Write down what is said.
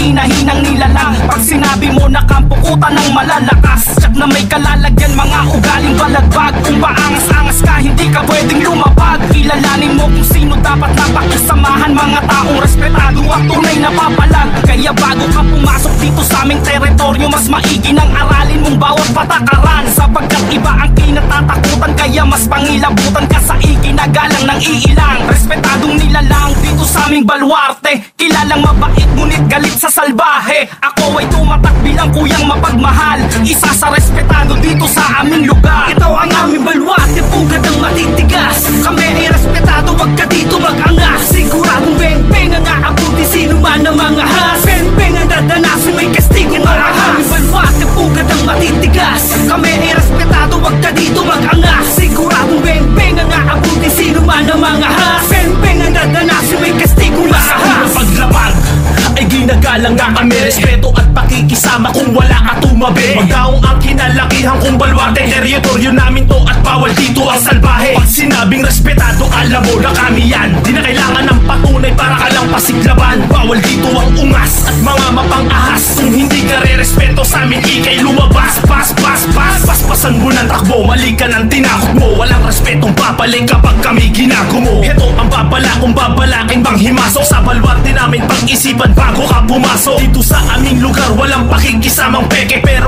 mahina-hinang nilalang. Pag sinabi mo na kampukutan ng malalakas, tsak na may kalalagyan, mga ugaling balagbag. Kung paangas-angas ka, hindi ka pwedeng lumapag. Kilalanin mo kung sino dapat na pakisamahan, mga taong respetado at tunay na papalag. Kaya bago ka pumasok dito sa aming teritoryo, mas maigi nang aralin mong bawat patakaran, sapagkat iba ang kinatatakutan. Kaya mas pangilabutan ka sa ikinagalang ng iilang respetadong nilalang dito sa aming baluarte. Kilalang mabait ngunit galit sa salbahe. Ako ay tumatak bilang kuyang mapagmahal, isa sa respetado dito sa aming lugar. Ito ang aming baluarte, pugad ng matitigas. Kami ay respetado, wag ka dito mag-angas. Siguradong beng-beng ang aabuti sino man ang mga has. Beng-beng ang dadanasin, may kastigo marahas. Aming baluarte, pugad ng matitigas. Kami ay respetado, wag ka dito mag-angas. Siguradong beng-beng ang aabuti sino man ang mga has. Beng-beng ang dadanasin, may kastigo marahas. Paglapag ay ginagalang nga kami, respeto at pakikisama kung wala ka tumabi. Magdaong ang kinalakihan kung baluarte, teritoryo namin to at bawal dito ang salbahe. Pag sinabing respetado, alam mo na kami yan. Di na kailangan ng patunay para ka lang pasiglaban. Bawal dito ang ungas at mga mapang-ahas. Kung hindi ka re-respeto sa amin, ikay lumabas. Paspasan mo ng takbo, mali ka ng tinakot mo. Walang respetong papaling kapag kami ginagumo. Ito ang babala kung babalaking bang himasok sa baluarte namin, pag-isipan bago ka pumasok. Dito sa aming lugar, walang pakikisamang peke, pera